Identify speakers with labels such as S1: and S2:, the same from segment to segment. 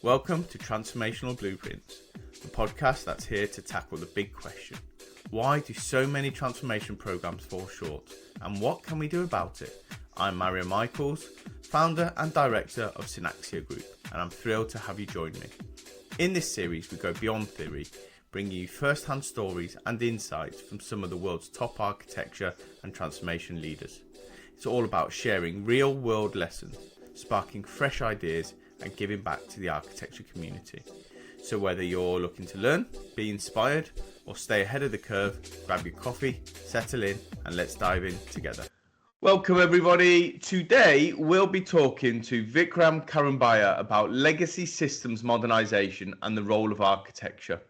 S1: Welcome to Transformational Blueprints, the podcast that's here to tackle the big question. Why do so many transformation programs fall short, and what can we do about it? I'm Mario Michaels, founder and director of Synaxia Group, and I'm thrilled to have you join me. In this series, we go beyond theory, bringing you first-hand stories and insights from some of the world's top architecture and transformation leaders. It's all about sharing real-world lessons, sparking fresh ideas, and giving back to the architecture community. So whether you're looking to learn, be inspired, or stay ahead of the curve, grab your coffee, settle in, and let's dive in together. Welcome everybody. Today we'll be talking to Vikram Karumbaiah about legacy systems modernization and the role of architecture.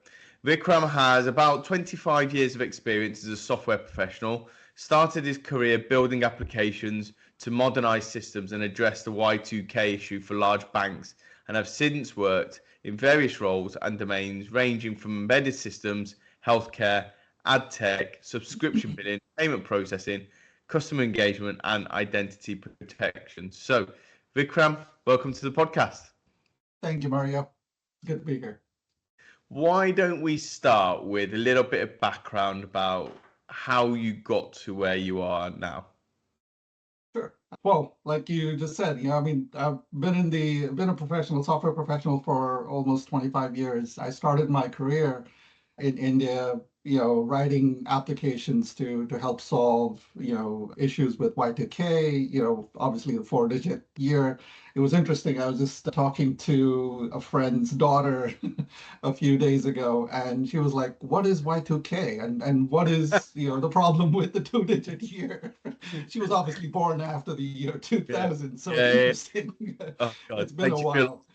S1: Vikram has about 25 years of experience as a software professional, started his career building applications to modernize systems and address the Y2K issue for large banks, and have since worked in various roles and domains ranging from embedded systems, healthcare, ad tech, subscription billing, payment processing, customer engagement, and identity protection. So, Vikram, welcome to the podcast.
S2: Thank you, Mario. Good to be here.
S1: Why don't we start with a little bit of background about how you got to where you are now?
S2: Sure. Well, like you just said, I've been a professional, software professional for almost 25 years. I started my career in India, writing applications to help solve, issues with Y2K, obviously the 4-digit year. It was interesting. I was just talking to a friend's daughter a few days ago, and she was like, what is Y2K? And what is, the problem with the 2-digit year? She was obviously born after the year 2000. So interesting.
S1: Oh, God.
S2: It's been a while.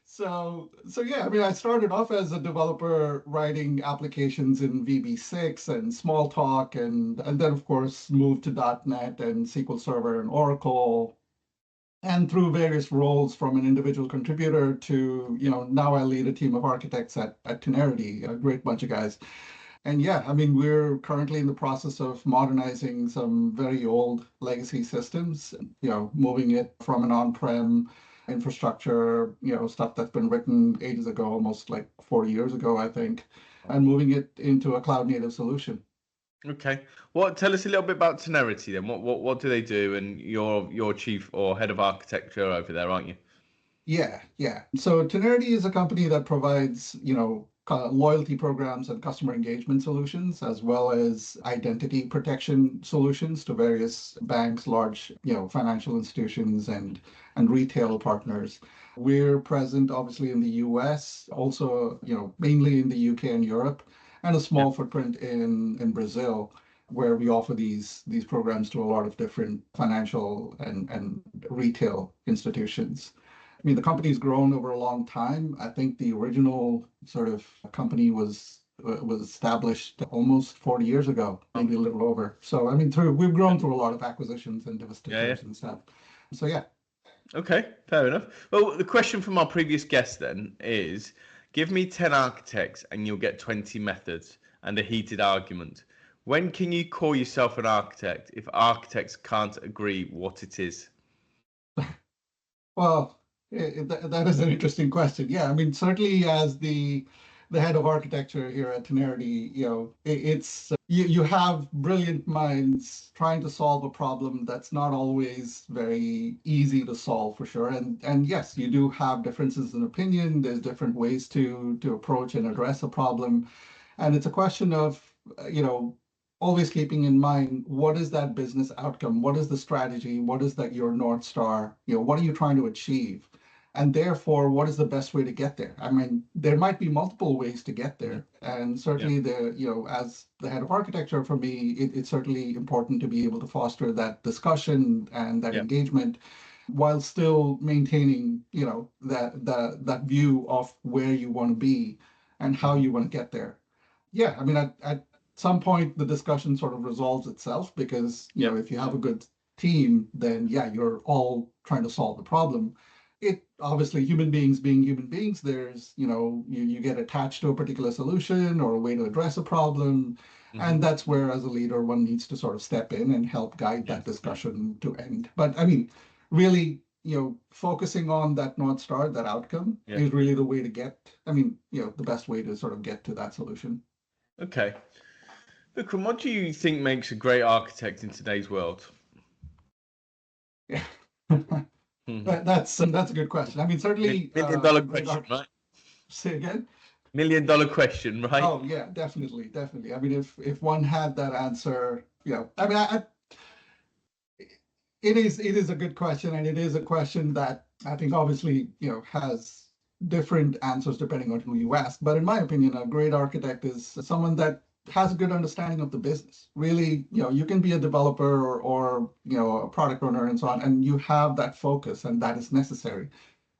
S2: So yeah, I started off as a developer writing applications in VB6 and Smalltalk, and then of course moved to .NET and SQL Server and Oracle, and through various roles from an individual contributor to, now I lead a team of architects at Tenerity, a great bunch of guys. And yeah, we're currently in the process of modernizing some very old legacy systems, moving it from an on-prem infrastructure, stuff that's been written ages ago, almost like 40 years ago, I think, and moving it into a cloud native solution.
S1: Okay. Tell us a little bit about Tenerity then. What do they do? And you're chief or head of architecture over there, aren't you?
S2: Yeah. So Tenerity is a company that provides, loyalty programs and customer engagement solutions, as well as identity protection solutions to various banks, large, financial institutions and retail partners. We're present obviously in the US, also, mainly in the UK and Europe, and a small footprint in Brazil, where we offer these programs to a lot of different financial and retail institutions. The company's grown over a long time. I think the original sort of company was established almost 40 years ago, maybe a little over. So, we've grown through a lot of acquisitions and divestitures and stuff. So, yeah.
S1: Okay, fair enough. Well, the question from our previous guest then is, give me 10 architects and you'll get 20 methods and a heated argument. When can you call yourself an architect if architects can't agree what it is?
S2: Well, that is an interesting question. Yeah, certainly as the head of architecture here at Tenerity, it's you have brilliant minds trying to solve a problem that's not always very easy to solve, for sure. And yes, you do have differences in opinion. There's different ways to approach and address a problem, and it's a question of always keeping in mind, what is that business outcome? What is the strategy? What is that your North Star? What are you trying to achieve? And therefore, what is the best way to get there? There might be multiple ways to get there. And certainly as the head of architecture, for me, it's certainly important to be able to foster that discussion and that engagement while still maintaining, that view of where you want to be and how you want to get there. Yeah, at some point, the discussion sort of resolves itself because, if you have a good team, then you're all trying to solve the problem. It obviously, human beings being human beings, there's, you get attached to a particular solution or a way to address a problem. And that's where, as a leader, one needs to sort of step in and help guide that discussion to end. But really, focusing on that North Star, that outcome
S1: Yeah.
S2: is really the way to get, the best way to sort of get to that solution.
S1: Okay. Vikram, what do you think makes a great architect in today's world?
S2: Yeah.
S1: Mhm.
S2: That's a good question. I mean, certainly
S1: Million dollar
S2: a great
S1: question,
S2: art.
S1: right?
S2: Say again.
S1: $1 million question, right?
S2: Oh yeah, definitely, definitely. I mean, if one had that answer, I mean, it is a good question, and it is a question that I think obviously has different answers depending on who you ask. But in my opinion, a great architect is someone that has a good understanding of the business. Really, you can be a developer or a product owner and so on, and you have that focus, and that is necessary.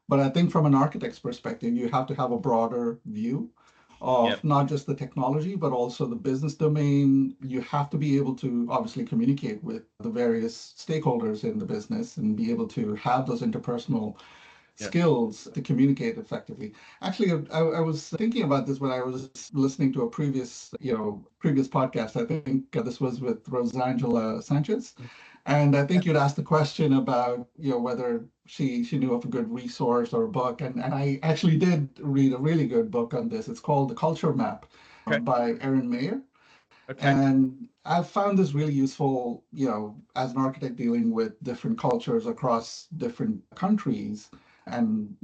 S2: But I think from an architect's perspective, you have to have a broader view
S1: Yeah.
S2: of not just the technology, but also the business domain. You have to be able to obviously communicate with the various stakeholders in the business and be able to have those interpersonal
S1: Yeah.
S2: skills to communicate effectively. Actually, I was thinking about this when I was listening to a previous podcast. I think this was with Rosangela Sanchez. And I
S1: Yeah.
S2: think you'd asked the question about, whether she knew of a good resource or a book. And I actually did read a really good book on this. It's called The Culture Map
S1: Okay.
S2: by Erin Mayer.
S1: Okay.
S2: And I've found this really useful, as an architect dealing with different cultures across different countries and,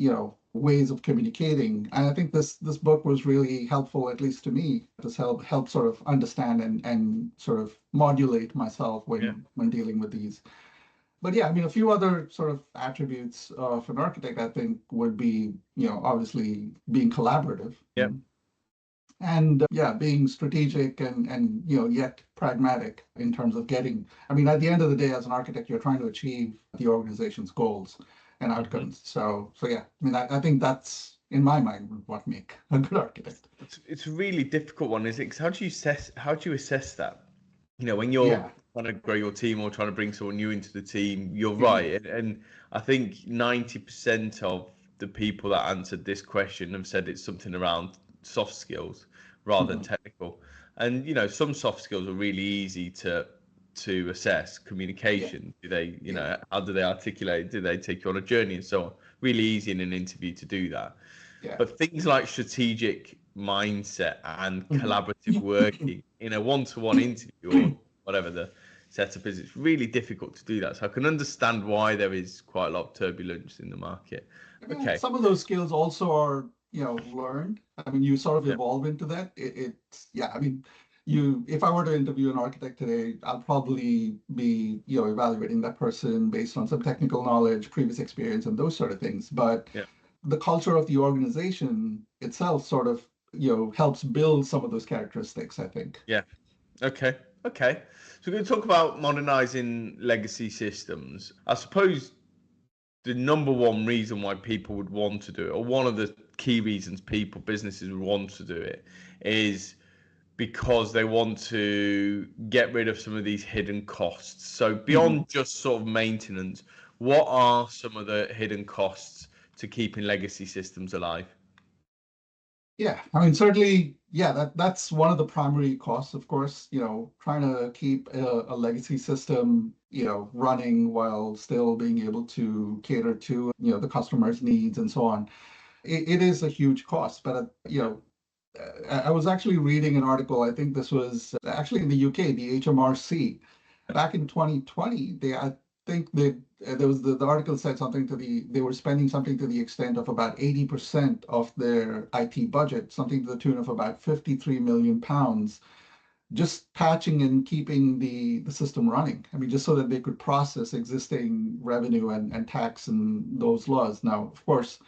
S2: ways of communicating. And I think this book was really helpful, at least to me, to help sort of understand and sort of modulate myself
S1: Yeah.
S2: when dealing with these. But yeah, I mean, a few other sort of attributes of an architect, I think, would be, obviously being collaborative.
S1: Yeah.
S2: And yeah, being strategic and yet pragmatic in terms of getting. I mean, at the end of the day, as an architect, you're trying to achieve the organization's goals and
S1: Mhm.
S2: outcomes. So yeah, I mean, I think that's in my mind what make a good architect.
S1: It's a really difficult one, is it? 'Cause how do you assess that? When you're
S2: Yeah.
S1: trying to grow your team or trying to bring someone new into the team, you're
S2: Mhm.
S1: right. And I think 90% of the people that answered this question have said it's something around soft skills rather than
S2: Mhm.
S1: technical. And some soft skills are really easy to assess.
S2: Yeah.
S1: Communication, do they,
S2: Yeah.
S1: how do they articulate? Do they take you on a journey and so on? Really easy in an interview to do that.
S2: Yeah.
S1: But things like strategic mindset and
S2: Mhm.
S1: collaborative working in a one-to-one interview or whatever the setup is, it's really difficult to do that. So I can understand why there is quite a lot of turbulence in the market.
S2: I mean,
S1: Okay.
S2: some of those skills also are, learned. I mean, you sort of
S1: Yeah.
S2: evolve into that. Yeah, I mean, if I were to interview an architect today, I'll probably be, evaluating that person based on some technical knowledge, previous experience, and those sort of things. But
S1: Yeah.
S2: the culture of the organization itself sort of, helps build some of those characteristics, I think.
S1: Yeah. Okay. Okay. So we're going to talk about modernizing legacy systems. I suppose the number one reason why people would want to do it, or one of the key reasons businesses would want to do it, is because they want to get rid of some of these hidden costs. So
S2: Mhm.
S1: beyond just sort of maintenance, what are some of the hidden costs to keeping legacy systems alive?
S2: Yeah, I mean, certainly, yeah, that's one of the primary costs, of course, trying to keep a legacy system, running while still being able to cater to, the customer's needs and so on. It is a huge cost, but,
S1: Yeah.
S2: I was actually reading an article, I think this was actually in the UK, the HMRC, back in 2020, I think there was the article said something they were spending something to the extent of about 80% of their IT budget, something to the tune of about 53 million pounds, just patching and keeping the system running. I mean, just so that they could process existing revenue and tax and those laws. Now, of course,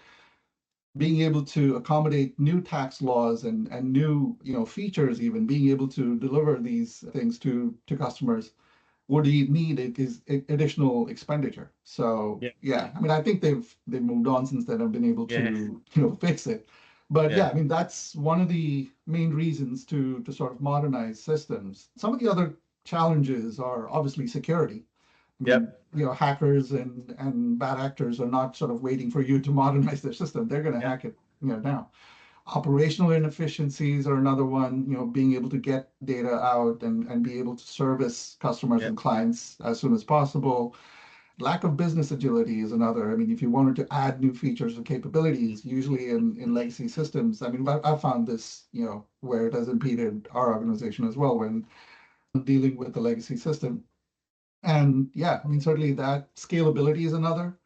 S2: being able to accommodate new tax laws and new features, even being able to deliver these things to customers, what do you need is additional expenditure. So
S1: Yeah.
S2: yeah, I mean, I think they've moved on since then. Have been able
S1: Yeah.
S2: to fix it. But
S1: Yeah.
S2: yeah, I mean, that's one of the main reasons to sort of modernize systems. Some of the other challenges are obviously security. I mean,
S1: Yep.
S2: hackers and bad actors are not sort of waiting for you to modernize their system. They're going to
S1: Yep.
S2: hack it, now. Operational inefficiencies are another one, being able to get data out and be able to service customers
S1: Yep.
S2: and clients as soon as possible. Lack of business agility is another. I mean, if you wanted to add new features or capabilities, usually in legacy systems, I mean, I found this, where it has impeded our organization as well when dealing with the legacy system. And yeah, I mean, certainly that scalability is another.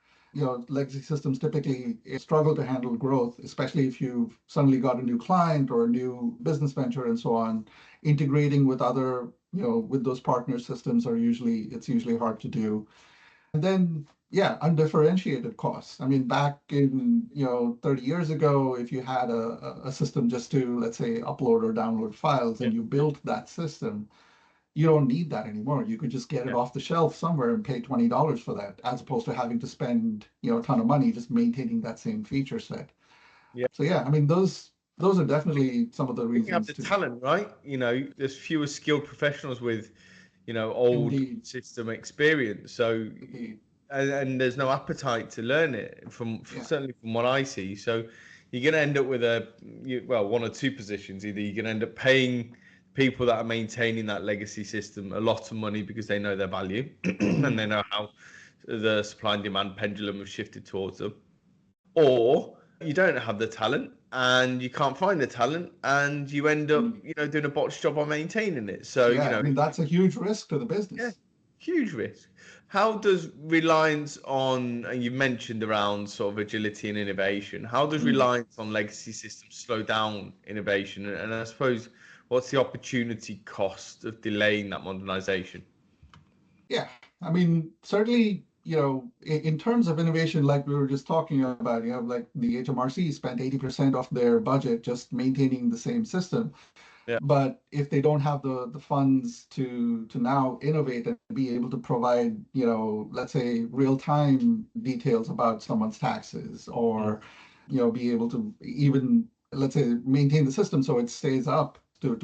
S2: Legacy systems typically struggle to handle growth, especially if you've suddenly got a new client or a new business venture and so on. Integrating with other, with those partner systems it's usually hard to do. And then, yeah, undifferentiated costs. I mean, back in, 30 years ago, if you had a system just to, let's say, upload or download files
S1: Yeah.
S2: and you built that system, you don't need that anymore. You could just get it
S1: Yeah.
S2: off the shelf somewhere and pay $20 for that, as opposed to having to spend, a ton of money just maintaining that same feature set.
S1: Yeah.
S2: So yeah, I mean, those are definitely some of the
S1: You have
S2: reasons
S1: the
S2: to.
S1: talent, right? There's fewer skilled professionals with, old
S2: Indeed,
S1: system experience. So,
S2: indeed,
S1: and there's no appetite to learn it
S2: yeah,
S1: certainly from what I see. So you're going to end up with one or two positions. Either you're going to end up paying people that are maintaining that legacy system a lot of money because they know their value and they know how the supply and demand pendulum has shifted towards them, or you don't have the talent and you can't find the talent and you end up
S2: indeed.
S1: doing a botched job on maintaining it. So
S2: Yeah, I mean, that's a huge risk to the
S1: yeah,
S2: business.
S1: huge risk. How does reliance on, and you mentioned around sort of agility and innovation, how does
S2: Mm.
S1: reliance on legacy systems slow down innovation? And I suppose, what's the opportunity cost of delaying that modernization?
S2: Yeah, I mean, certainly, in terms of innovation, like we were just talking about, like the HMRC spent 80% of their budget just maintaining the same system.
S1: Yeah.
S2: But if they don't have the funds to now innovate and be able to provide, let's say real-time details about someone's taxes,
S1: Mm.
S2: or, be able to even, let's say, maintain the system so it stays up to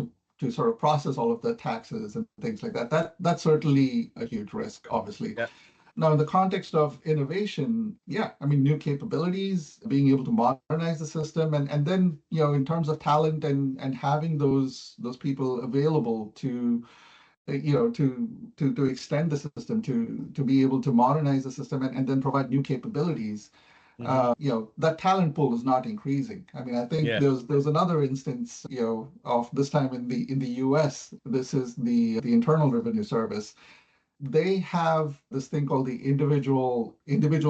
S2: sort of process all of the taxes and things like that. That's certainly a huge risk, obviously.
S1: Yeah.
S2: Now, in the context of innovation, yeah, I mean, new capabilities, being able to modernize the system, and then, in terms of talent and having those people available to, to extend the system, to be able to modernize the system and then provide new capabilities.
S1: Hmm.
S2: That talent pool is not increasing. I mean, I think
S1: Yeah.
S2: there's another instance, of this time in the U.S. This is the Internal Revenue Service. They have this thing called the individual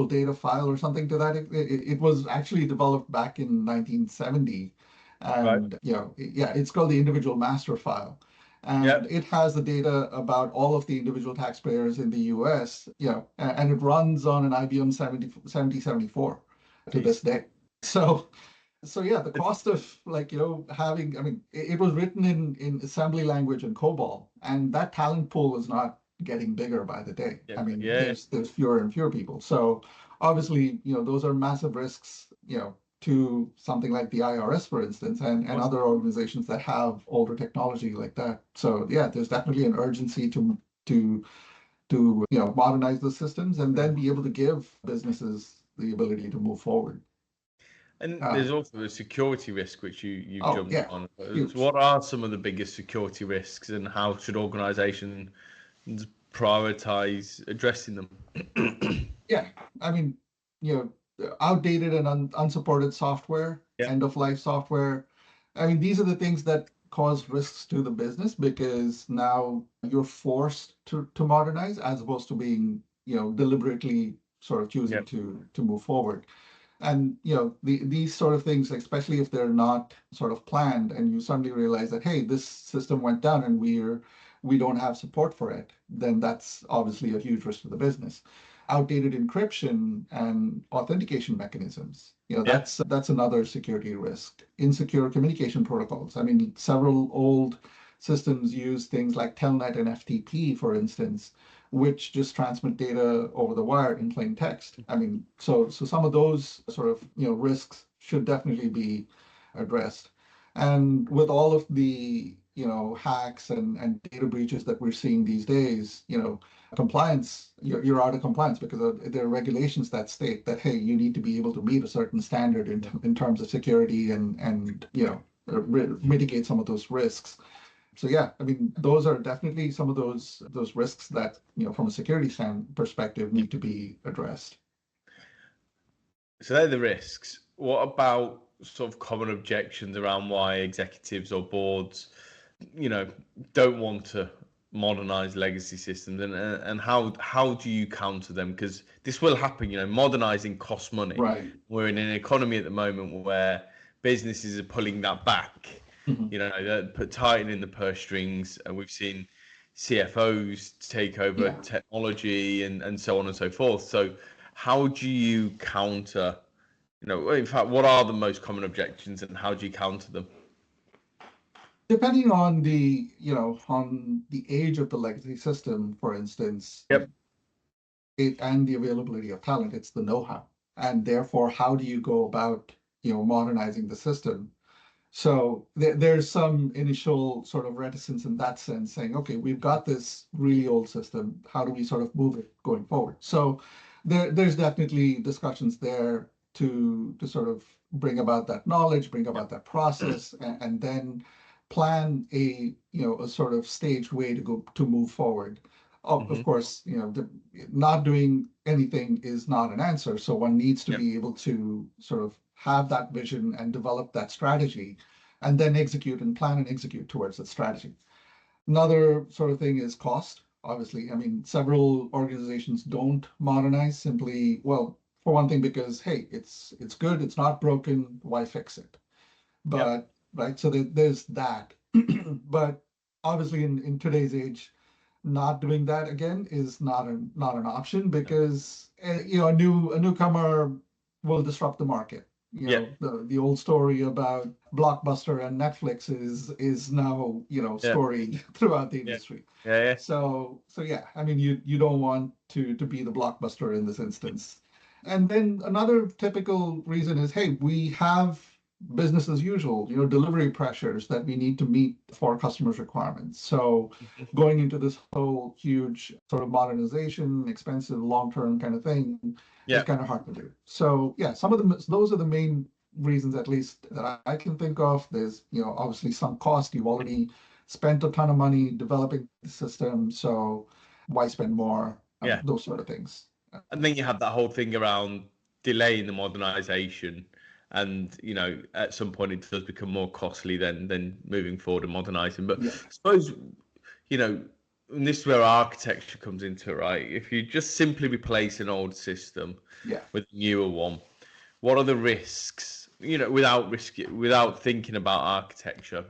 S2: data file or something to that. It was actually developed back in 1970,
S1: Right.
S2: and yeah, it's called the individual master file,
S1: Yeah.
S2: and it has the data about all of the individual taxpayers in the U.S. And it runs on an IBM 7074 to this
S1: Jeez.
S2: day. So yeah, the cost of, like, having, I mean, it was written in assembly language and COBOL, and that talent pool is not getting bigger by the day.
S1: Yeah.
S2: I mean,
S1: Yeah.
S2: there's fewer and fewer people. So obviously, those are massive risks, to something like the IRS, for instance, and
S1: Awesome.
S2: other organizations that have older technology like that. So yeah, there's definitely an urgency to modernize the systems and
S1: Yeah.
S2: then be able to give businesses the ability to move forward.
S1: And
S2: Uh,
S1: there's also a security risk which you've
S2: oh
S1: jumped
S2: yeah,
S1: on. So
S2: huge.
S1: what are some of the biggest security risks, and how should organizations prioritize addressing them?
S2: Yeah, I mean, outdated and unsupported software,
S1: Yeah.
S2: end of life software. I mean, these are the things that cause risks to the business because now you're forced to modernize as opposed to being, deliberately sort of
S1: Yeah.
S2: choosing to move forward. And these sort of things, especially if they're not sort of planned, and you suddenly realize that, hey, this system went down and we don't have support for it, then that's obviously a huge risk to the business. Outdated encryption and authentication mechanisms,
S1: Yeah.
S2: that's another security risk. Insecure communication protocols. I mean, several old systems use things like Telnet and FTP, for instance, which just transmit data over the wire in plain text. I mean, so some of those sort of risks should definitely be addressed. And with all of the hacks and data breaches that we're seeing these days, compliance, you're out of compliance because there are regulations that state that, hey, you need to be able to meet a certain standard in terms of security and mitigate some of those risks. So yeah, I mean, those are definitely some of those risks that, from a security perspective need to be addressed.
S1: So they're the risks. What about sort of common objections around why executives or boards, you know, don't want to modernize legacy systems, and how do you counter them? Because this will happen. Modernizing costs money.
S2: Right.
S1: We're in an economy at the moment where businesses are pulling that back.
S2: Mhm.
S1: They're tightening the purse strings, and we've seen CFOs take over
S2: Yeah.
S1: technology and so on and so forth. So how do you counter, in fact, what are the most common objections and how do you counter them?
S2: Depending on the age of the legacy system, for instance,
S1: Yep.
S2: and the availability of talent, it's the know-how. And therefore, how do you go about, modernizing the system? So there's some initial sort of reticence in that sense, saying, okay, we've got this really old system. How do we sort of move it going forward? So there's definitely discussions there to sort of bring about that knowledge, bring about that process, and then plan a sort of staged way to move forward. Of
S1: Hmm.
S2: course, not doing anything is not an answer. So one needs to
S1: Yep.
S2: be able to sort of have that vision and develop that strategy and then execute and plan and execute towards that strategy. Another sort of thing is cost. Obviously, I mean, several organizations don't modernize simply, well, for one thing, because hey, it's good, it's not broken, why fix it?
S1: Yep.
S2: But right, so there's that. But obviously, in today's age, not doing that again is not an option because a newcomer will disrupt the market.
S1: Yep.
S2: The old story about Blockbuster and Netflix is now
S1: Yeah.
S2: storied throughout the
S1: Yeah.
S2: industry.
S1: Yeah. Yeah.
S2: So yeah, I mean you don't want to be the Blockbuster in this instance. And then another typical reason is, hey, we have business as usual, delivery pressures that we need to meet for customers' requirements. So going into this whole huge sort of modernization, expensive, long-term kind of thing is
S1: Yeah.
S2: kind of hard to do. So yeah, some of them, those are the main reasons, at least that I can think of. There's, obviously some cost. You've already spent a ton of money developing the system, so why spend more?
S1: Yeah.
S2: Those sort of things.
S1: And then you have that whole thing around delaying the modernization, and at some point it does become more costly than moving forward and modernizing. But
S2: Yeah,
S1: I suppose, you know and this is where architecture comes into it, right? If you just simply replace an old system
S2: yeah,
S1: with a newer one, what are the risks? Without thinking about architecture,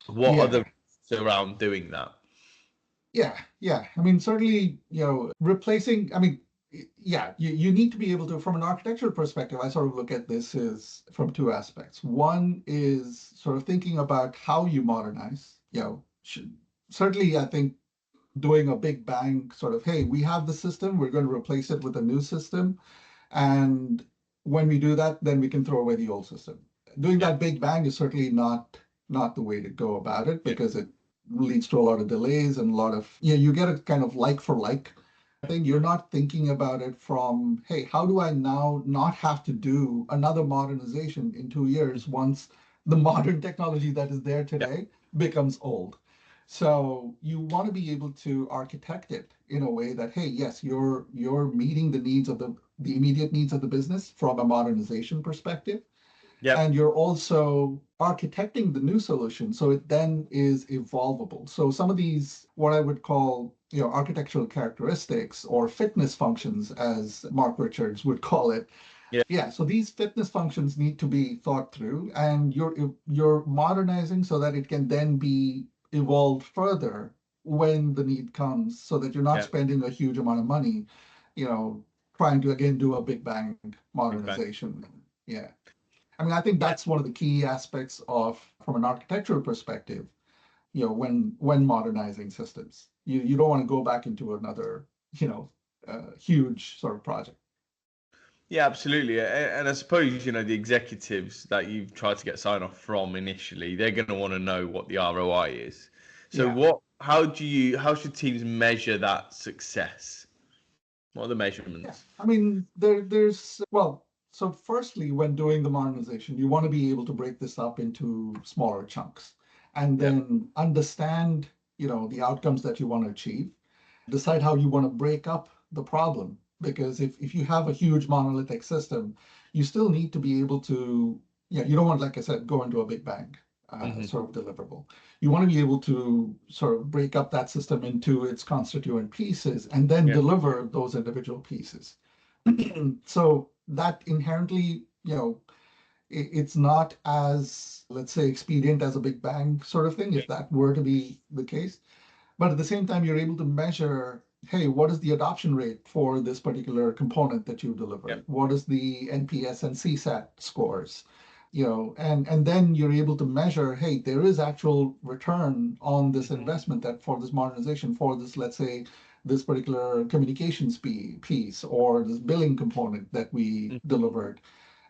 S1: what are the
S2: yeah.
S1: risks around doing that?
S2: Yeah. I mean, certainly, replacing, I mean, yeah, you need to be able to, from an architectural perspective, I sort of look at this as from two aspects. One is sort of thinking about how you modernize, certainly, I think doing a big bang sort of, hey, we have the system, we're going to replace it with a new system. And when we do that, then we can throw away the old system. Doing
S1: Yeah,
S2: that big bang is certainly not the way to go about it
S1: yeah,
S2: because it leads to a lot of delays and a lot of you get a kind of like for like thing. You're not thinking about it from, hey, how do I now not have to do another modernization in 2 years once the modern technology that is there
S1: yeah,
S2: today becomes old? So you want to be able to architect it in a way that, hey, yes, you're meeting the needs of the immediate needs of the business from a modernization perspective,
S1: yeah,
S2: and you're also architecting the new solution so it then is evolvable. So some of these, what I would call, architectural characteristics or fitness functions, as Mark Richards would call it.
S1: yeah,
S2: Yeah, so these fitness functions need to be thought through, and you're modernizing so that it can then be evolved further when the need comes, so that you're not
S1: yeah.
S2: spending a huge amount of money, you know, trying to again do a big bang
S1: Big bang.
S2: modernization. Yeah. I mean, I think
S1: Yeah,
S2: that's one of the key aspects of, from an architectural perspective, when modernizing systems. You don't want to go back into another, huge sort of project.
S1: yeah, absolutely. And I suppose, the executives that you've tried to get sign off from initially, they're going to want to know what the ROI is. So
S2: Yeah.
S1: how should teams measure that success? What are the
S2: Yeah.
S1: measurements?
S2: I mean, there's, well, so firstly, when doing the modernization, you want to be able to break this up into smaller chunks. and
S1: Yeah.
S2: then understand, the outcomes that you want to achieve, decide how you want to break up the problem. Because if you have a huge monolithic system, you still need to be able to, yeah, you don't want, like I said, go into a big bang sort of deliverable. You want to be able to sort of break up that system into its constituent pieces and then
S1: Yeah.
S2: deliver those individual pieces. So that inherently, it's not as, let's say, expedient as a big bang sort of thing,
S1: Yeah.
S2: if that were to be the case. But at the same time, you're able to measure, hey, what is the adoption rate for this particular component that you
S1: Yeah.
S2: delivered? What is the NPS and CSAT scores? And then you're able to measure, hey, there is actual return on this investment that for this modernization, for this, let's say, this particular communications piece or this billing component that we delivered.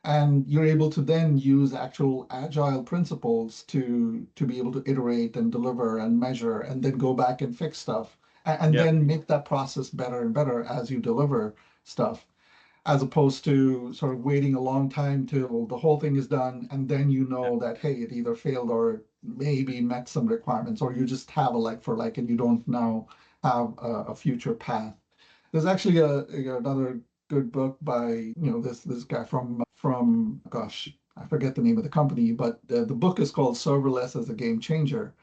S2: And you're able to then use actual agile principles to be able to iterate and deliver and measure and then go back and fix stuff and
S1: Yeah.
S2: then make that process better and better as you deliver stuff, as opposed to sort of waiting a long time till the whole thing is done and then that, hey, it either failed or maybe met some requirements, or you just have a like for like and you don't now have a future path. There's actually another good book by this guy from gosh, I forget the name of the company, but the book is called Serverless as a Game Changer.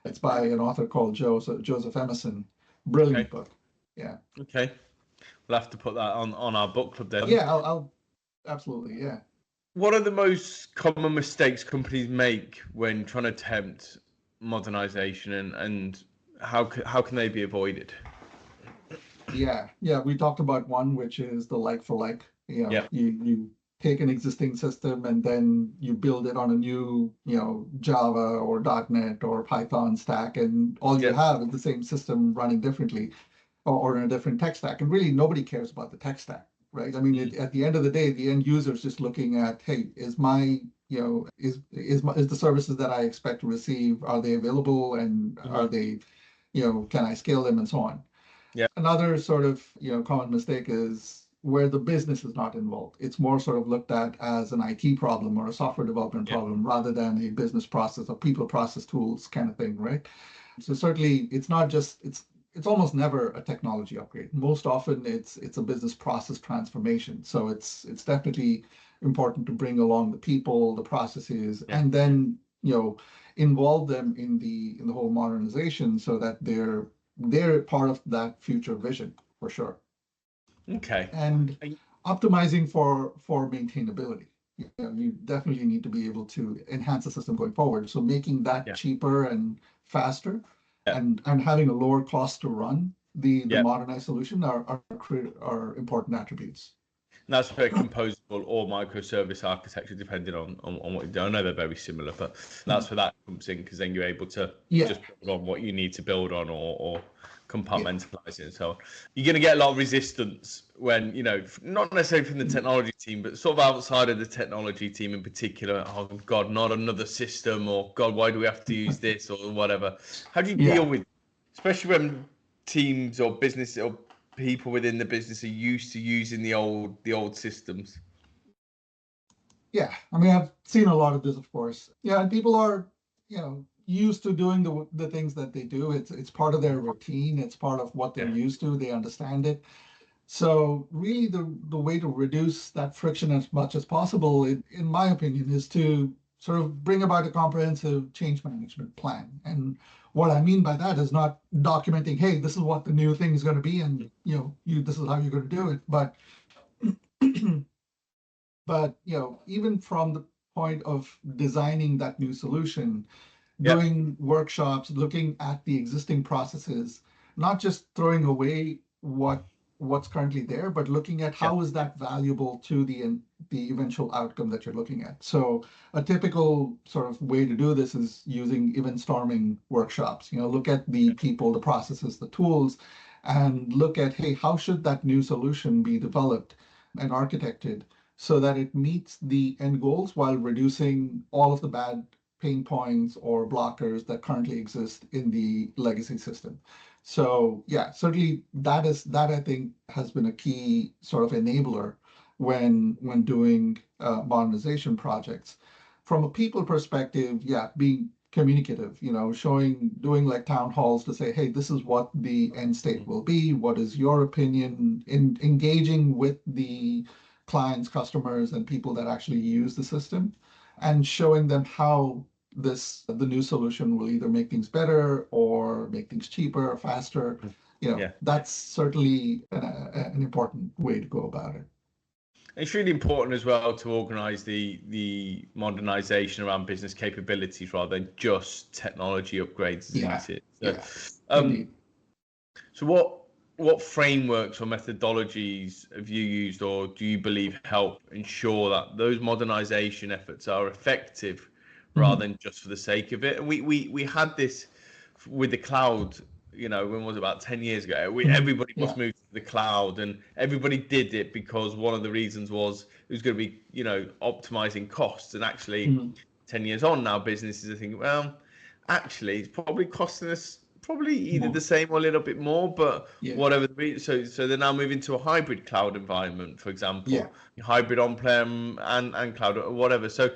S2: It's by an author called Joseph Emerson.
S1: Okay.
S2: Brilliant book. Yeah.
S1: Okay. We'll have to put that on our book club then.
S2: Yeah, I'll absolutely, yeah.
S1: What are the most common mistakes companies make when trying to attempt modernization, and how can they be avoided?
S2: Yeah, we talked about one, which is the like for like.
S1: Yeah.
S2: You take an existing system and then you build it on a new, Java or .NET or Python stack, and all you
S1: Yeah.
S2: have is the same system running differently or in a different tech stack. And really, nobody cares about the tech stack, right? I mean, at the end of the day, the end user is just looking at, hey, is my, is the services that I expect to receive, are they available, and are they, can I scale them and so on.
S1: Yeah.
S2: Another sort of common mistake is where the business is not involved. It's more sort of looked at as an IT problem or a software development
S1: Yeah.
S2: problem rather than a business process or people process tools kind of thing, right? So certainly it's not just it's almost never a technology upgrade. Most often it's a business process transformation. So it's definitely important to bring along the people, the processes,
S1: Yeah.
S2: and then involve them in the whole modernization so that they're part of that future vision for sure.
S1: Okay.
S2: And optimizing for maintainability. You definitely need to be able to enhance the system going forward. So making that
S1: Yeah.
S2: cheaper and faster,
S1: Yeah.
S2: and having a lower cost to run the
S1: Yeah.
S2: modernized solution are important attributes.
S1: And that's where composable or microservice architecture, depending on what you do. I know they're very similar, but that's where that comes in, because then you're able to
S2: Yeah,
S1: just build on what you need to build on, or
S2: yeah,
S1: compartmentalize it and so on. You're going to get a lot of resistance when, not necessarily from the technology team, but sort of outside of the technology team in particular. Oh, God, not another system, or God, why do we have to use this, or whatever. How do you deal
S2: yeah.
S1: with, especially when teams or business or people within the business are used to using the old systems?
S2: Yeah, I mean, I've seen a lot of this, of course. Yeah, and people are, used to doing the things that they do. It's part of their routine. It's part of what they're
S1: Yeah.
S2: used to. They understand it. So really, the way to reduce that friction as much as possible, in my opinion, is to sort of bring about a comprehensive change management plan. And what I mean by that is not documenting, hey, this is what the new thing is going to be, and this is how you're going to do it, but but even from the point of designing that new solution,
S1: Yeah.
S2: doing workshops, looking at the existing processes, not just throwing away what's currently there, but looking at
S1: Yeah.
S2: how is that valuable to the eventual outcome that you're looking at. So a typical sort of way to do this is using event storming workshops. Look at the people, the processes, the tools, and look at, hey, how should that new solution be developed and architected so that it meets the end goals while reducing all of the bad pain points or blockers that currently exist in the legacy system. So yeah, certainly that I think has been a key sort of enabler when doing modernization projects. From a people perspective, yeah, being communicative, doing like town halls to say, hey, this is what the end state will be. What is your opinion? In engaging with the clients, customers, and people that actually use the system, and showing them how the new solution will either make things better or make things cheaper or faster.
S1: Yeah.
S2: That's certainly an important way to go about it.
S1: It's really important as well to organise the modernisation around business capabilities rather than just technology upgrades,
S2: Yeah,
S1: isn't it? So,
S2: yeah,
S1: um,
S2: indeed.
S1: so what frameworks or methodologies have you used, or do you believe help ensure that those modernisation efforts are effective rather
S2: Mhm.
S1: than just for the sake of it? And we had this with the cloud, when was it, about 10 years ago?
S2: Mhm.
S1: Everybody
S2: Yeah.
S1: must move to the cloud, and everybody did it because one of the reasons was it was going to be, optimizing costs. And actually,
S2: Mhm.
S1: 10 years on now, businesses are thinking, well, actually, it's probably costing us probably either the
S2: More.
S1: same or a little bit more, but
S2: Yeah.
S1: whatever the reason. So they're now moving to a hybrid cloud environment, for
S2: Yeah.
S1: example, hybrid on-prem and cloud or whatever. So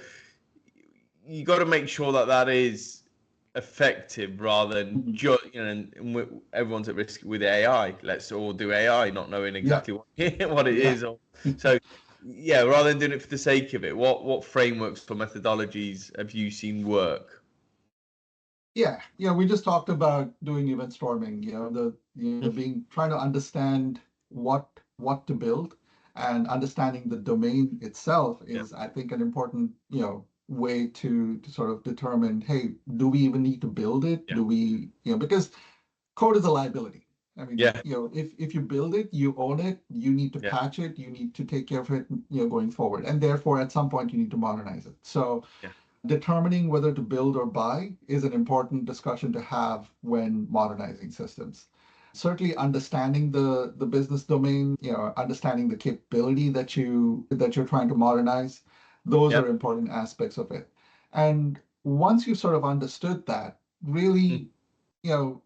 S1: you got to make sure that is effective rather than
S2: Mhm.
S1: just, everyone's at risk with AI. Let's all do AI, not knowing
S2: Yeah.
S1: exactly what what it
S2: Yeah.
S1: is. So yeah, rather than doing it for the sake of it, what frameworks or methodologies have you seen work?
S2: Yeah. Yeah. We just talked about doing event storming, being trying to understand what to build, and understanding the domain itself
S1: Yeah,
S2: is, I think, an important, way to sort of determine, hey, do we even need to build it?
S1: yeah,
S2: Do we, because code is a liability. I mean,
S1: yeah,
S2: if you build it, you own it, you need to
S1: yeah,
S2: patch it, you need to take care of it, going forward. And therefore, at some point, you need to modernize it. So
S1: yeah,
S2: determining whether to build or buy is an important discussion to have when modernizing systems. Certainly understanding the business domain, understanding the capability that you're trying to modernize, those
S1: yeah,
S2: are important aspects of it. And once you've sort of understood that,
S1: mm,
S2: really, you know,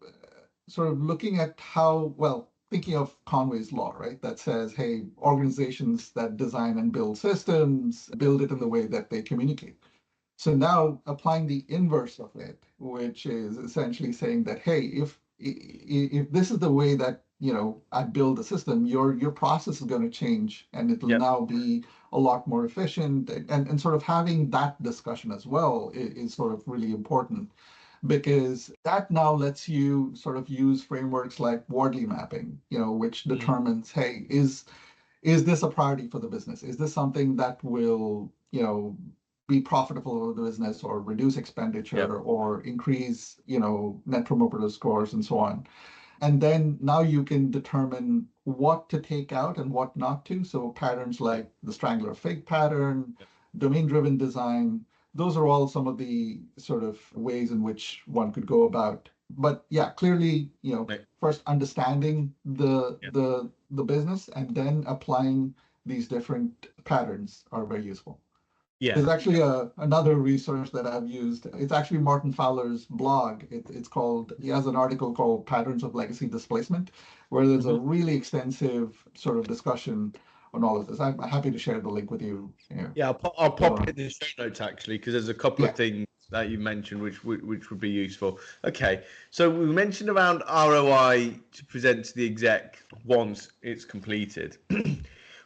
S2: sort of looking at how, well, thinking of Conway's law, right? That says, hey, organizations that design and build systems build it in the way that they communicate. So now applying the inverse of it, which is essentially saying that, hey, if this is the way that I build a system, your process is going to change, and it'll
S1: yeah,
S2: now be a lot more efficient, and sort of having that discussion as well is sort of really important, because that now lets you sort of use frameworks like Wardley mapping, which
S1: mm,
S2: determines, hey, is this a priority for the business? Is this something that will, be profitable for the business, or reduce
S1: yeah,
S2: expenditure, or increase, net promoter scores and so on? And then now you can determine what to take out and what not to. So patterns
S1: yeah,
S2: like the strangler fig pattern,
S1: yeah,
S2: domain-driven design, those are all some of the sort of ways in which one could go about. But yeah, clearly,
S1: mate,
S2: first understanding the
S1: yeah,
S2: the the business, and then applying these different patterns are very useful.
S1: yeah,
S2: There's actually another resource that I've used. It's actually Martin Fowler's blog. He has an article called Patterns of Legacy Displacement, where there's a
S1: mhm.
S2: really extensive sort of discussion on all of this. I'm happy to share the link with you.
S1: Yeah, I'll pop
S2: So,
S1: it in the show notes actually, because there's a couple
S2: yeah.
S1: of things that you mentioned which would be useful. Okay, so we mentioned around ROI to present to the exec once it's completed.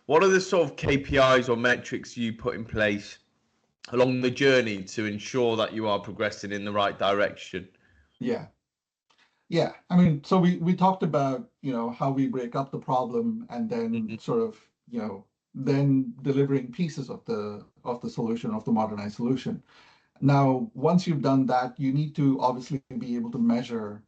S1: What are the sort of KPIs or metrics you put in place along the journey to ensure that you are progressing in the right direction?
S2: Yeah. Yeah, I mean, so we talked about, how we break up the problem, and then
S1: Mhm.
S2: sort of, then delivering pieces of the solution, of the modernized solution. Now, once you've done that, you need to obviously be able to measure,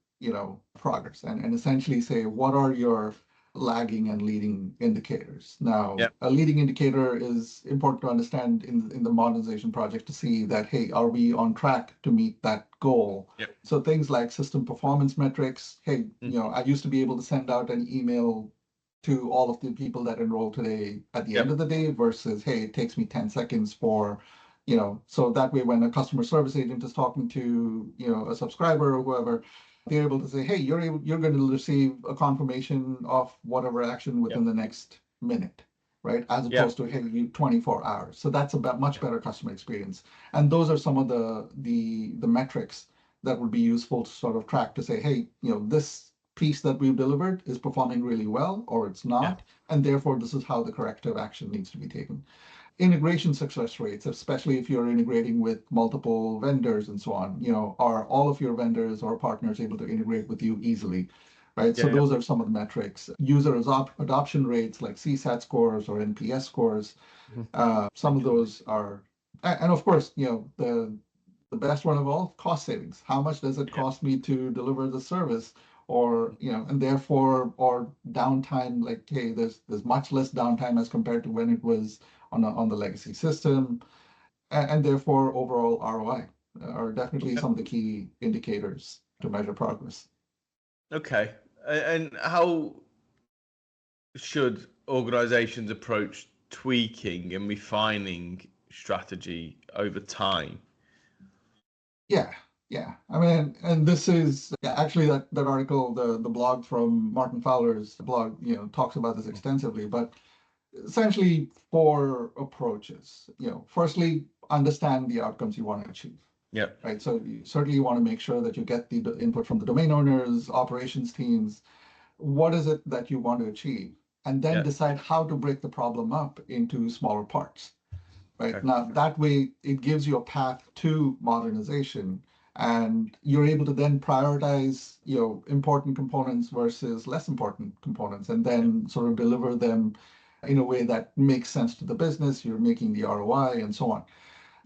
S2: progress, and essentially say, what are your lagging and leading indicators? Now,
S1: Yeah,
S2: a leading indicator is important to understand in the modernization project, to see that, hey, are we on track to meet that goal?
S1: yeah,
S2: So things like system performance metrics. Hey,
S1: mhm,
S2: I used to be able to send out an email to all of the people that enroll today at the
S1: yeah,
S2: end of the day, versus, hey, it takes me 10 seconds for, so that way when a customer service agent is talking to, a subscriber or whoever, they're able to say, hey, you're going to receive a confirmation of whatever action
S1: yeah,
S2: within the next minute, right? As
S1: Yeah.
S2: opposed to, hey, you 24 hours. So that's a much better customer experience. And those are some of the metrics that would be useful to sort of track to say, hey, this piece that we've delivered is performing really well or it's
S1: Yeah.
S2: not, and therefore this is how the corrective action needs to be taken. Integration success rates, especially if you're integrating with multiple vendors and so on, are all of your vendors or partners able to integrate with you easily, right? So
S1: Yeah.
S2: those are some of the metrics. User adoption rates like CSAT scores or NPS scores.
S1: Mhm.
S2: Some of those are, and of course, the best one of all, cost savings. How much does it
S1: Yeah.
S2: cost me to deliver the service? Or, and therefore, or downtime, like, hey, there's much less downtime as compared to when it was on the legacy system, and therefore overall ROI are definitely some of the key indicators to measure progress.
S1: Okay. And how should organizations approach tweaking and refining strategy over time?
S2: Yeah, yeah. I mean, and this is actually that article, the blog from Martin Fowler's blog, talks about this extensively. But essentially, four approaches. Firstly, understand the outcomes you want to achieve.
S1: Yeah.
S2: Right. So you certainly want to make sure that you get the input from the domain owners, operations teams. What is it that you want to achieve? And then
S1: Yeah.
S2: decide how to break the problem up into smaller parts. Right.
S1: Okay.
S2: Now, that way, it gives you a path to modernization. And you're able to then prioritize, important components versus less important components, and then sort of deliver them in a way that makes sense to the business. You're making the ROI and so on.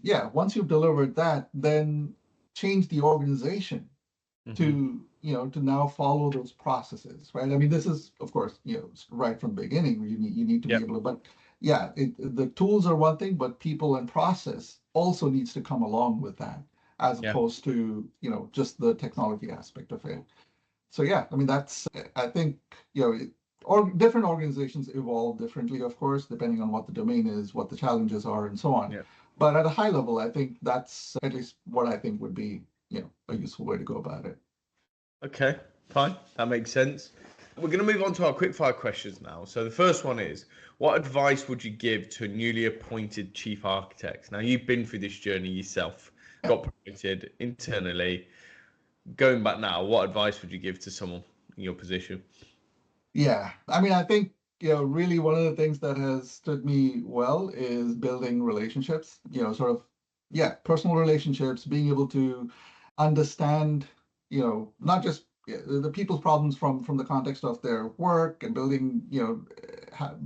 S2: Yeah, once you've delivered that, then change the organization
S1: Mm-hmm.
S2: to now follow those processes, right? I mean, this is, of course, right from the beginning. You need to be
S1: Yeah.
S2: able to, but yeah, the tools are one thing, but people and process also needs to come along with that, as
S1: Yeah.
S2: opposed to just the technology aspect of it. So yeah, I mean, that's, I think, or different organizations evolve differently, of course, depending on what the domain is, what the challenges are, and so on.
S1: Yeah.
S2: But at a high level, I think that's at least what I think would be, a useful way to go about it.
S1: Okay. Fine. That makes sense. We're going to move on to our quickfire questions now. So the first one is, what advice would you give to a newly appointed chief architect? Now, you've been through this journey yourself,
S2: Yeah.
S1: got promoted internally. Going back now, what advice would you give to someone in your position?
S2: Yeah. I mean, I think, really one of the things that has stood me well is building relationships, sort of, yeah, personal relationships, being able to understand, not just the people's problems from the context of their work, and building,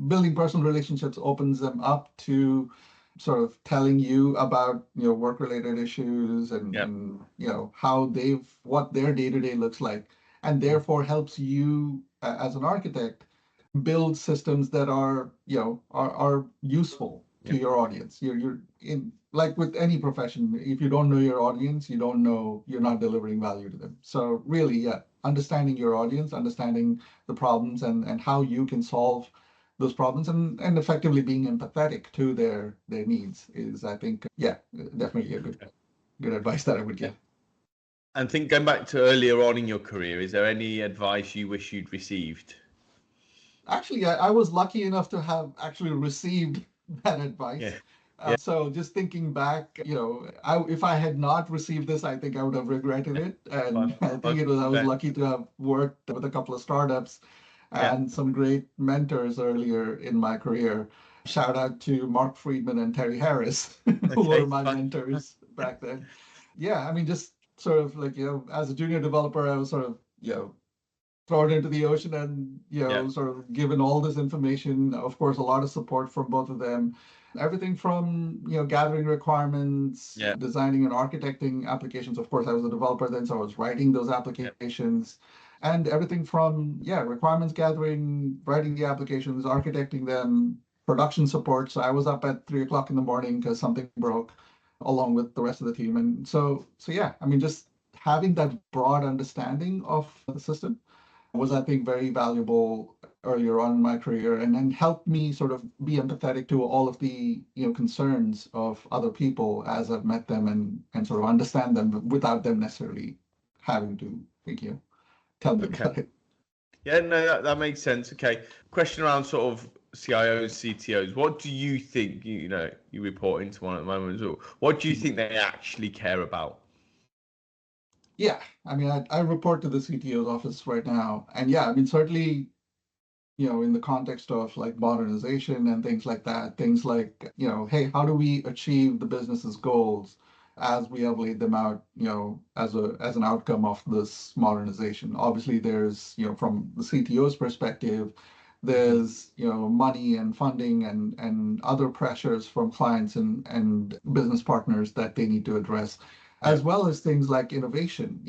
S2: building personal relationships opens them up to sort of telling you about, work related issues, and,
S1: Yeah.
S2: how what their day to day looks like, and therefore helps you as an architect build systems that are useful to
S1: Yeah.
S2: your audience. You're in, like with any profession, if you don't know your audience, you're not delivering value to them. So really, yeah, understanding your audience, understanding the problems, and how you can solve those problems, and effectively being empathetic to their needs is, I think, yeah, definitely a good advice that I would
S1: Yeah.
S2: give.
S1: And think going back to earlier on in your career, is there any advice you wish you'd received?
S2: Actually, I was lucky enough to have actually received that
S1: Yeah.
S2: advice.
S1: Yeah.
S2: So just thinking back, if I had not received this, I think I would have regretted it.
S1: Fine.
S2: And I think
S1: Fine.
S2: I was
S1: Fair.
S2: lucky to have worked with a couple of startups
S1: Yeah.
S2: and some great mentors earlier in my career. Shout out to Mark Friedman and Terry Harris, who were
S1: Okay.
S2: my
S1: Fine.
S2: mentors back then. Yeah, I mean, just sort of like, as a junior developer, I was sort of, thrown into the ocean, and
S1: Yeah.
S2: sort of given all this information. Of course, a lot of support from both of them, everything from gathering requirements,
S1: Yeah.
S2: designing and architecting applications. Of course, I was a developer then, so I was writing those
S1: Yeah.
S2: applications, and everything from requirements gathering, writing the applications, architecting them, production support. So I was up at 3 o'clock in the morning because something broke, along with the rest of the team. And so yeah, I mean, just having that broad understanding of the system was, I think, very valuable earlier on in my career, and then helped me sort of be empathetic to all of the concerns of other people as I've met them, and sort of understand them without them necessarily having to tell me
S1: Okay.
S2: about it.
S1: Yeah, no, that makes sense. Okay. Question around sort of CIOs, CTOs, what do you think, you report into one at the moment as well, what do you think they actually care about?
S2: Yeah, I mean, I report to the CTO's office right now. And yeah, I mean, certainly, in the context of like modernization and things like that, things like, hey, how do we achieve the business's goals as we have laid them out, as an outcome of this modernization? Obviously, there's, from the CTO's perspective, there's, money and funding and other pressures from clients and business partners that they need to address,
S1: Yeah.
S2: as well as things like innovation.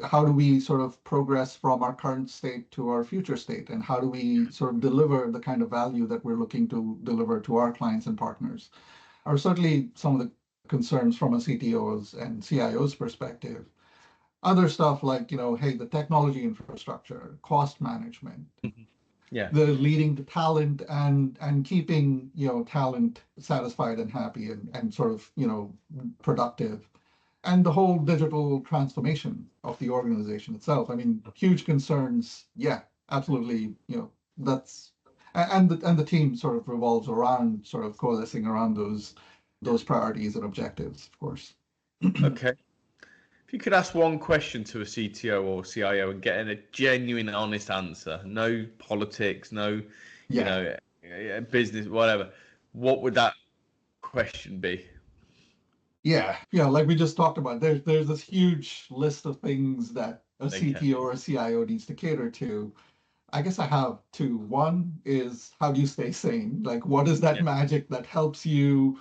S2: How do we sort of progress from our current state to our future state, and how do we sort of deliver the kind of value that we're looking to deliver to our clients and partners, are certainly some of the concerns from a CTO's and CIO's perspective. Other stuff like, hey, the technology infrastructure, cost management,
S1: Yeah.
S2: the leading to talent and keeping, talent satisfied and happy and sort of, productive, and the whole digital transformation of the organization itself. I mean, huge concerns. Yeah, absolutely. That's and the team sort of revolves around sort of coalescing around those priorities and objectives, of course.
S1: Okay. If you could ask one question to a CTO or CIO and get a genuine, honest answer, no politics, no,
S2: Yeah.
S1: business, whatever, what would that question be?
S2: Yeah, yeah, like we just talked about, there's this huge list of things that a
S1: They can.
S2: CTO or a CIO needs to cater to. I guess I have two. One is, how do you stay sane? Like, what is that
S1: Yeah.
S2: magic that helps you,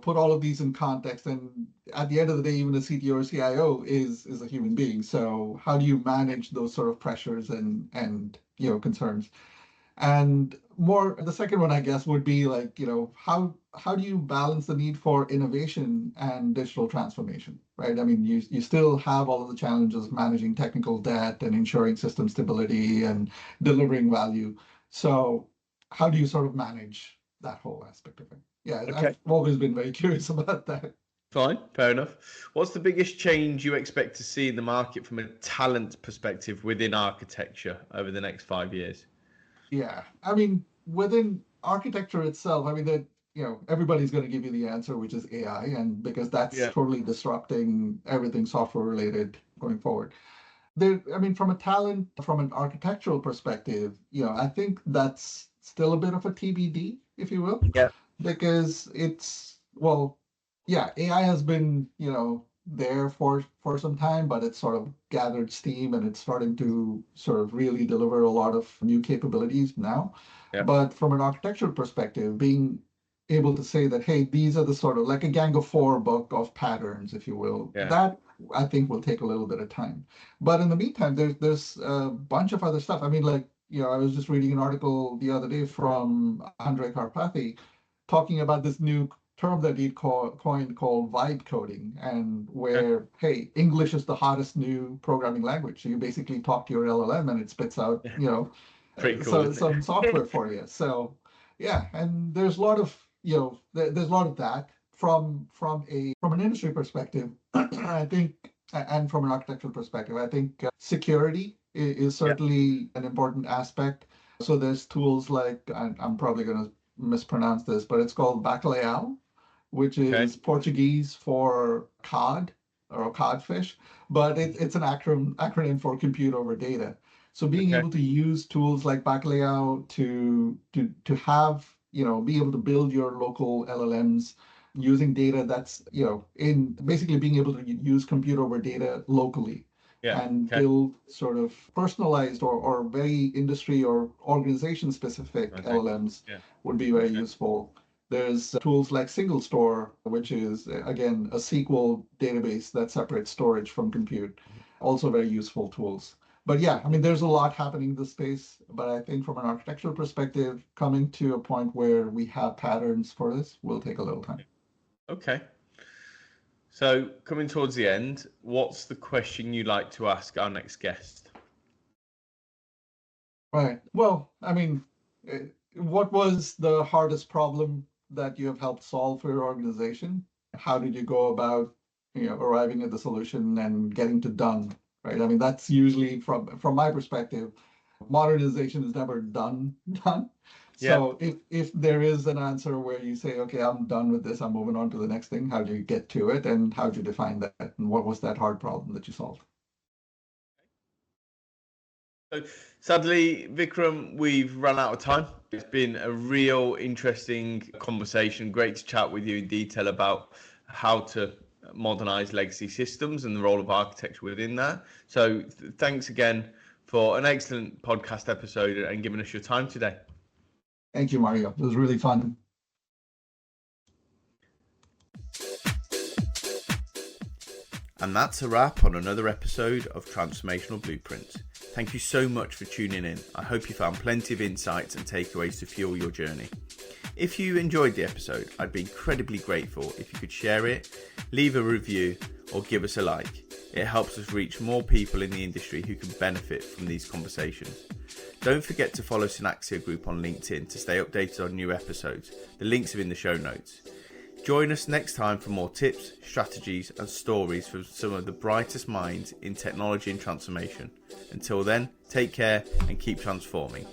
S2: put all of these in context? And at the end of the day, even a CTO or CIO is a human being. So how do you manage those sort of pressures and concerns? And more, the second one, I guess, would be like, how do you balance the need for innovation and digital transformation, right? I mean, you still have all of the challenges of managing technical debt and ensuring system stability and delivering value. So how do you sort of manage that whole aspect of it? Yeah,
S1: Okay.
S2: I've always been very curious about that.
S1: Fine. Fair enough. What's the biggest change you expect to see in the market from a talent perspective within architecture over the next 5 years?
S2: Yeah, I mean, within architecture itself, I mean that everybody's going to give you the answer, which is AI, and because that's
S1: Yeah.
S2: totally disrupting everything software related going forward. There, I mean, from a talent, from an architectural perspective, I think that's still a bit of a TBD, if you will,
S1: Yeah.
S2: because well, yeah, AI has been, there for some time, but it's sort of gathered steam and it's starting to sort of really deliver a lot of new capabilities now.
S1: Yeah.
S2: But from an architectural perspective, being able to say that, hey, these are the sort of like a Gang of Four book of patterns, if you will,
S1: Yeah.
S2: that I think will take a little bit of time. But in the meantime, there's a bunch of other stuff. I mean, like, I was just reading an article the other day from Andrei Karpathy talking about this new term that he coined called vibe coding, and
S1: Okay.
S2: where, hey, English is the hottest new programming language. So you basically talk to your LLM and it spits out,
S1: Yeah. Pretty cool,
S2: so
S1: isn't
S2: some
S1: it?
S2: software for you. So yeah, and there's a lot of, there's a lot of that from an industry perspective. I think, and from an architectural perspective, I think security is
S1: Yeah.
S2: certainly an important aspect. So there's tools like, I'm probably going to mispronounce this, but it's called Bacalhau, which
S1: Okay.
S2: is Portuguese for cod or codfish, but it's an acronym for compute over data. So being
S1: Okay.
S2: able to use tools like Bacalhau to have, be able to build your local LLMs using data that's, in basically being able to use compute over data locally
S1: Yeah.
S2: and
S1: Okay.
S2: build sort of personalized or very industry or organization specific
S1: I think.
S2: LLMs
S1: Yeah.
S2: would be very
S1: Okay.
S2: useful. There's tools like Single Store, which is again a SQL database that separates storage from compute. Also very useful tools. But yeah, I mean, there's a lot happening in this space. But I think from an architectural perspective, coming to a point where we have patterns for this will take a little time.
S1: Okay. So coming towards the end, what's the question you like to ask our next guest?
S2: Right. Well, I mean, what was the hardest problem that you have helped solve for your organization? How did you go about, arriving at the solution and getting it done? Right. I mean, that's usually from my perspective, modernization is never done.
S1: Yeah.
S2: So if there is an answer where you say, okay, I'm done with this, I'm moving on to the next thing, how do you get to it, and how do you define that, and what was that hard problem that you solved?
S1: So sadly, Vikram, we've run out of time. It's been a real interesting conversation. Great to chat with you in detail about how to modernize legacy systems and the role of architecture within that. So thanks again for an excellent podcast episode and giving us your time today.
S2: Thank you, Mario. It was really fun.
S1: And that's a wrap on another episode of Transformational Blueprints. Thank you so much for tuning in. I hope you found plenty of insights and takeaways to fuel your journey. If you enjoyed the episode, I'd be incredibly grateful if you could share it, leave a review, or give us a like. It helps us reach more people in the industry who can benefit from these conversations. Don't forget to follow Synaxia Group on LinkedIn to stay updated on new episodes. The links are in the show notes. Join us next time for more tips, strategies, and stories from some of the brightest minds in technology and transformation. Until then, take care and keep transforming.